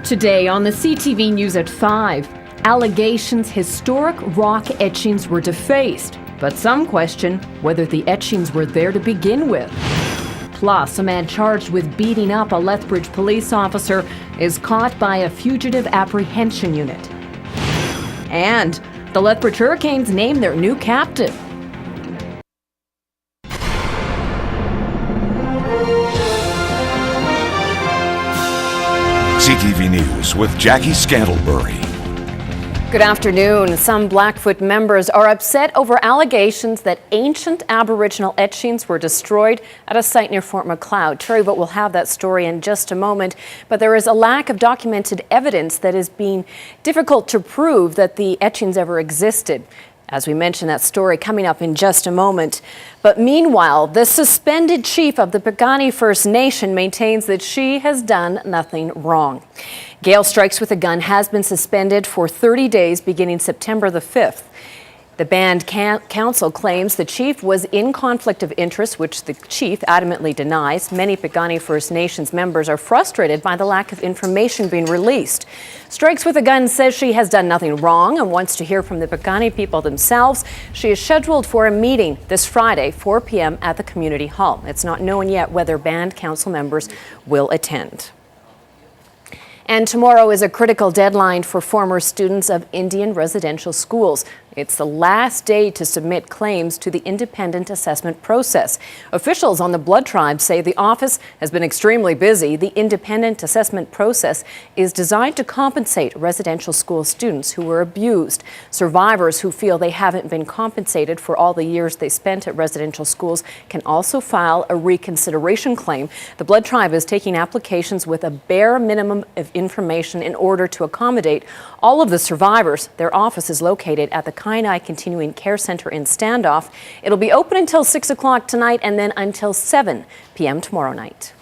Today on the CTV News at 5, allegations historic rock etchings were defaced, but some question whether the etchings were there to begin with. Plus, a man charged with beating up a Lethbridge police officer is caught by a fugitive apprehension unit. And the Lethbridge Hurricanes name their new captain. CTV News with Jackie Scantlebury. Good afternoon. Some Blackfoot members are upset over allegations that ancient Aboriginal etchings were destroyed at a site near Fort Macleod. Terry Vogt will have that story in just a moment, but there is a lack of documented evidence that is being difficult to prove that the etchings ever existed. As we mentioned, that story coming up in just a moment. But meanwhile, the suspended chief of the Piikani First Nation maintains that she has done nothing wrong. Gail Strikes with a Gun has been suspended for 30 days beginning September the 5th. The band council claims the chief was in conflict of interest, which the chief adamantly denies. Many Piikani First Nations members are frustrated by the lack of information being released. Strikes with a Gun says she has done nothing wrong and wants to hear from the Piikani people themselves. She is scheduled for a meeting this Friday, 4 p.m. at the community hall. It's not known yet whether band council members will attend. And tomorrow is a critical deadline for former students of Indian residential schools. It's the last day to submit claims to the independent assessment process. Officials on the Blood Tribe say the office has been extremely busy. The independent assessment process is designed to compensate residential school students who were abused. Survivors who feel they haven't been compensated for all the years they spent at residential schools can also file a reconsideration claim. The Blood Tribe is taking applications with a bare minimum of information in order to accommodate all of the survivors. Their office is located at the Kainai Continuing Care Center in Standoff. It'll be open until 6 o'clock tonight and then until 7 p.m. tomorrow night.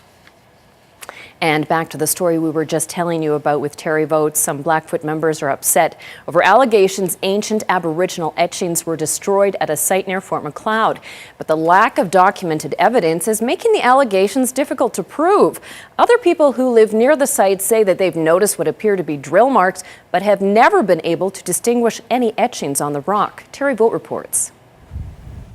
And back to the story we were just telling you about with Terry Vogt. Some Blackfoot members are upset over allegations ancient Aboriginal etchings were destroyed at a site near Fort Macleod. But the lack of documented evidence is making the allegations difficult to prove. Other people who live near the site say that they've noticed what appear to be drill marks, but have never been able to distinguish any etchings on the rock. Terry Vogt reports.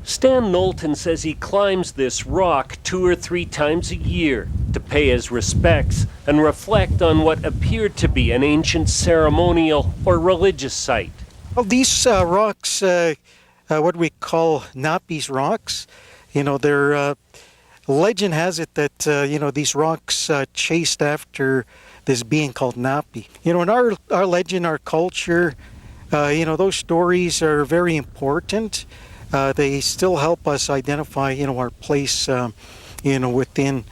Stan Knowlton says he climbs this rock 2 or 3 times a year to pay his respects and reflect on what appeared to be an ancient ceremonial or religious site. Well, these rocks, what we call Napi's rocks, they're legend has it that these rocks chased after this being called Napi. In our legend, our culture, those stories are very important. They still help us identify, our place, within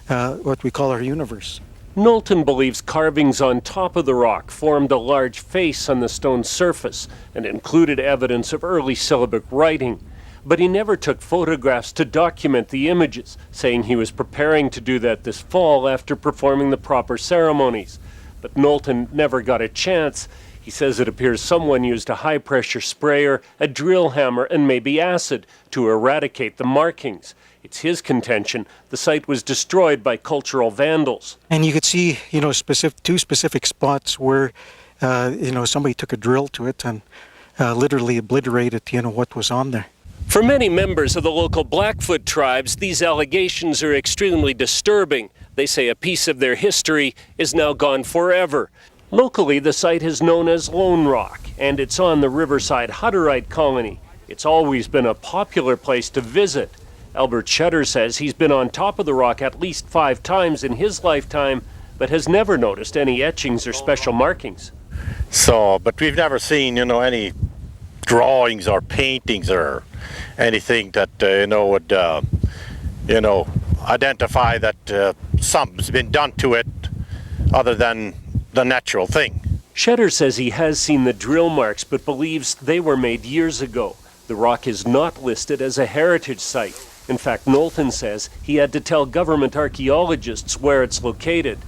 what we call our universe. Knowlton believes carvings on top of the rock formed a large face on the stone surface and included evidence of early syllabic writing. But he never took photographs to document the images, saying he was preparing to do that this fall after performing the proper ceremonies. But Knowlton never got a chance. He says it appears someone used a high-pressure sprayer, a drill hammer, and maybe acid to eradicate the markings. It's his contention the site was destroyed by cultural vandals. And you could see, two specific spots where, somebody took a drill to it and literally obliterated, what was on there. For many members of the local Blackfoot tribes, these allegations are extremely disturbing. They say a piece of their history is now gone forever. Locally, the site is known as Lone Rock, and it's on the Riverside Hutterite colony. It's always been a popular place to visit. Albert Shutter says he's been on top of the rock at least 5 times in his lifetime, but has never noticed any etchings or special markings. But we've never seen, any drawings or paintings or anything that, would, identify that something's been done to it other than the natural thing. Shutter says he has seen the drill marks, but believes they were made years ago. The rock is not listed as a heritage site. In fact, Knowlton says he had to tell government archaeologists where it's located.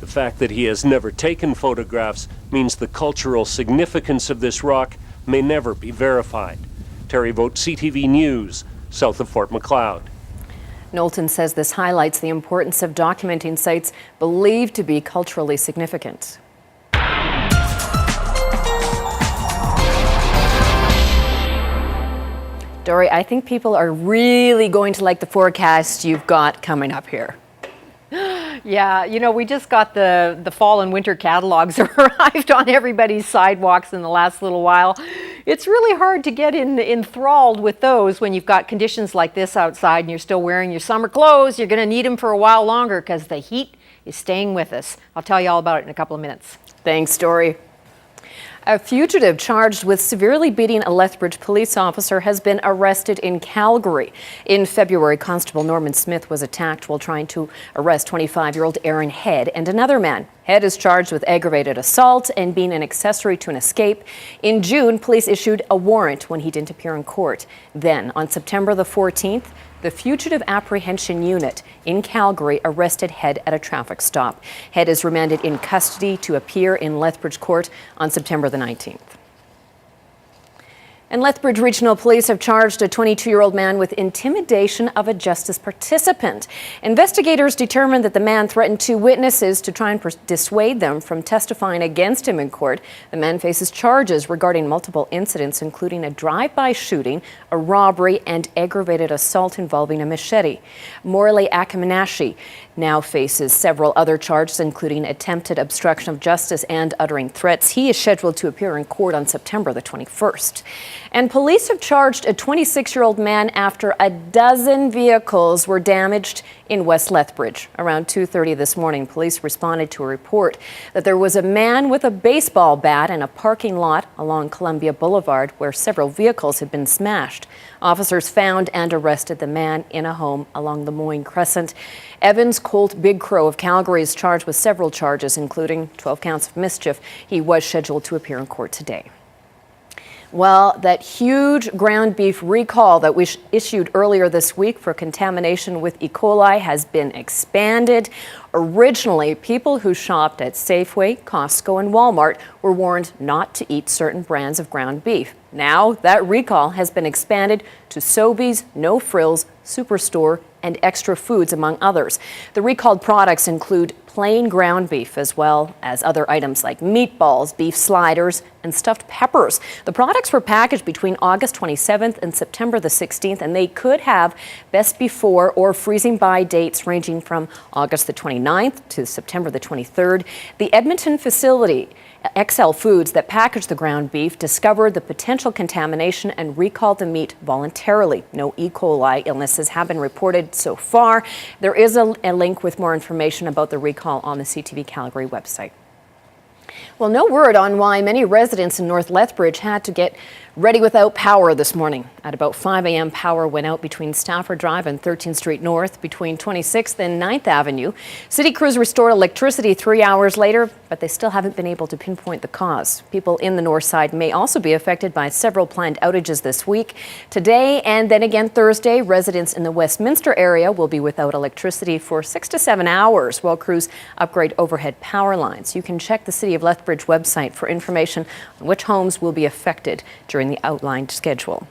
The fact that he has never taken photographs means the cultural significance of this rock may never be verified. Terry Vogt, CTV News, south of Fort Macleod. Knowlton says this highlights the importance of documenting sites believed to be culturally significant. Dory, I think people are really going to like the forecast you've got coming up here. Yeah, you know, we just got the fall and winter catalogs arrived on everybody's sidewalks in the last little while. It's really hard to get enthralled with those when you've got conditions like this outside and you're still wearing your summer clothes. You're going to need them for a while longer because the heat is staying with us. I'll tell you all about it in a couple of minutes. Thanks, Dory. A fugitive charged with severely beating a Lethbridge police officer has been arrested in Calgary. In February, Constable Norman Smith was attacked while trying to arrest 25-year-old Aaron Head and another man. Head is charged with aggravated assault and being an accessory to an escape. In June, police issued a warrant when he didn't appear in court. Then, on September the 14th, the Fugitive Apprehension Unit in Calgary arrested Head at a traffic stop. Head is remanded in custody to appear in Lethbridge Court on September the 19th. And Lethbridge Regional Police have charged a 22-year-old man with intimidation of a justice participant. Investigators determined that the man threatened two witnesses to try and dissuade them from testifying against him in court. The man faces charges regarding multiple incidents, including a drive-by shooting, a robbery, and aggravated assault involving a machete. Morley Akamanashi now faces several other charges, including attempted obstruction of justice and uttering threats. He is scheduled to appear in court on September the 21st. And police have charged a 26-year-old man after a dozen vehicles were damaged in West Lethbridge. Around 2:30 this morning, police responded to a report that there was a man with a baseball bat in a parking lot along Columbia Boulevard where several vehicles had been smashed. Officers found and arrested the man in a home along the Moyne Crescent. Evans Colt Big Crow of Calgary is charged with several charges, including 12 counts of mischief. He was scheduled to appear in court today. Well, that huge ground beef recall that we issued earlier this week for contamination with E. coli has been expanded. Originally, people who shopped at Safeway, Costco, and Walmart were warned not to eat certain brands of ground beef. Now, that recall has been expanded to Sobeys, No Frills, Superstore, and Extra Foods, among others. The recalled products include plain ground beef, as well as other items like meatballs, beef sliders, and stuffed peppers. The products were packaged between August 27th and September the 16th, and they could have best before or freezing by dates ranging from August the 29th to September the 23rd. The Edmonton facility, XL Foods, that packaged the ground beef, discovered the potential contamination and recalled the meat voluntarily. No E. coli illnesses have been reported so far. There is a link with more information about the recall on the CTV Calgary website. Well, no word on why many residents in North Lethbridge had to get ready without power this morning. At about 5 a.m., power went out between Stafford Drive and 13th Street North, between 26th and 9th Avenue. City crews restored electricity 3 hours later, but they still haven't been able to pinpoint the cause. People in the north side may also be affected by several planned outages this week. Today and then again Thursday, residents in the Westminster area will be without electricity for 6 to 7 hours while crews upgrade overhead power lines. You can check the City of Lethbridge website for information on which homes will be affected during the outlined schedule.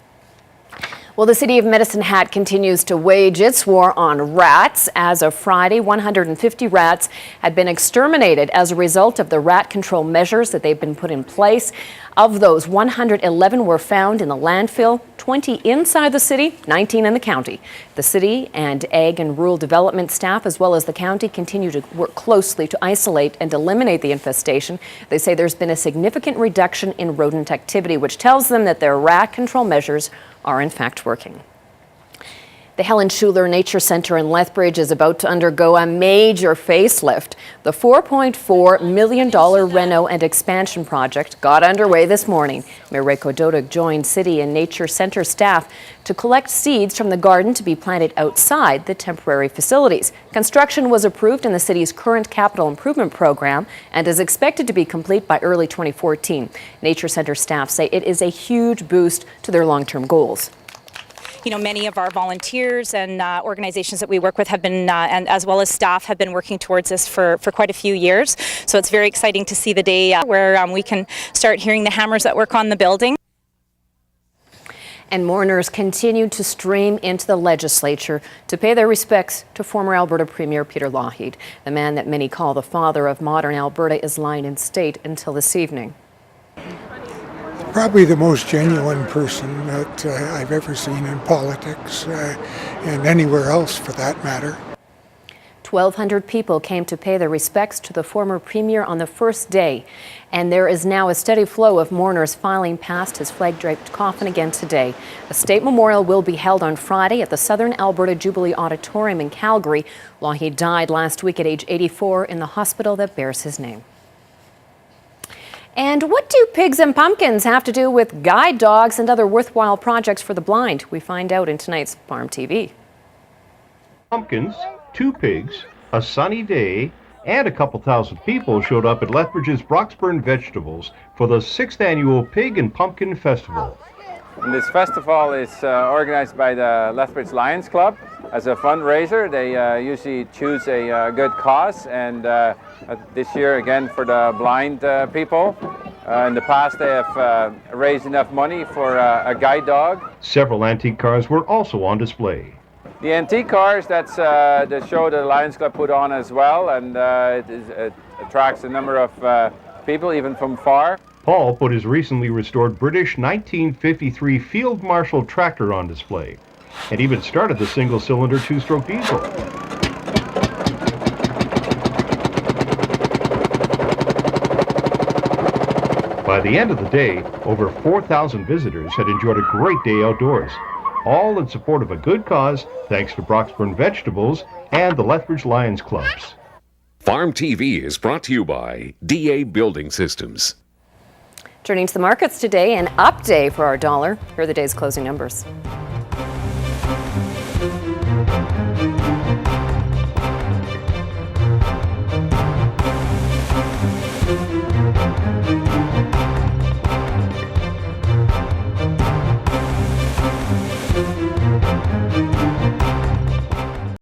Well, the City of Medicine Hat continues to wage its war on rats. As of Friday, 150 rats had been exterminated as a result of the rat control measures that they've been put in place. Of those, 111 were found in the landfill, 20 inside the city, 19 in the county. The city and Ag and Rural Development staff, as well as the county, continue to work closely to isolate and eliminate the infestation. They say there's been a significant reduction in rodent activity, which tells them that their rat control measures are in fact working. The Helen Schuler Nature Center in Lethbridge is about to undergo a major facelift. The $4.4 million reno and expansion project got underway this morning. Mayor Ray Kododik joined City and Nature Center staff to collect seeds from the garden to be planted outside the temporary facilities. Construction was approved in the city's current capital improvement program and is expected to be complete by early 2014. Nature Center staff say it is a huge boost to their long-term goals. You know, many of our volunteers and organizations that we work with have been, and as well as staff, have been working towards this for quite a few years. So it's very exciting to see the day where we can start hearing the hammers at work on the building. And mourners continue to stream into the legislature to pay their respects to former Alberta Premier Peter Lougheed. The man that many call the father of modern Alberta is lying in state until this evening. Probably the most genuine person that I've ever seen in politics and anywhere else for that matter. 1,200 people came to pay their respects to the former premier on the first day, and there is now a steady flow of mourners filing past his flag-draped coffin again today. A state memorial will be held on Friday at the Southern Alberta Jubilee Auditorium in Calgary, while he died last week at age 84 in the hospital that bears his name. And what do pigs and pumpkins have to do with guide dogs and other worthwhile projects for the blind? We find out in tonight's Farm TV. Pumpkins, 2 pigs, a sunny day, and a couple thousand people showed up at Lethbridge's Broxburn Vegetables for the 6th annual Pig and Pumpkin Festival. And this festival is organized by the Lethbridge Lions Club as a fundraiser. They usually choose a good cause, and this year again for the blind people. In the past they have raised enough money for a guide dog. Several antique cars were also on display. The antique cars, that's the show the Lions Club put on as well, and it attracts a number of people, even from far. Paul put his recently restored British 1953 Field Marshal tractor on display, and even started the single-cylinder 2-stroke diesel. By the end of the day, over 4,000 visitors had enjoyed a great day outdoors, all in support of a good cause thanks to Broxburn Vegetables and the Lethbridge Lions Clubs. Farm TV is brought to you by DA Building Systems. Turning to the markets today, an up day for our dollar. Here are the day's closing numbers.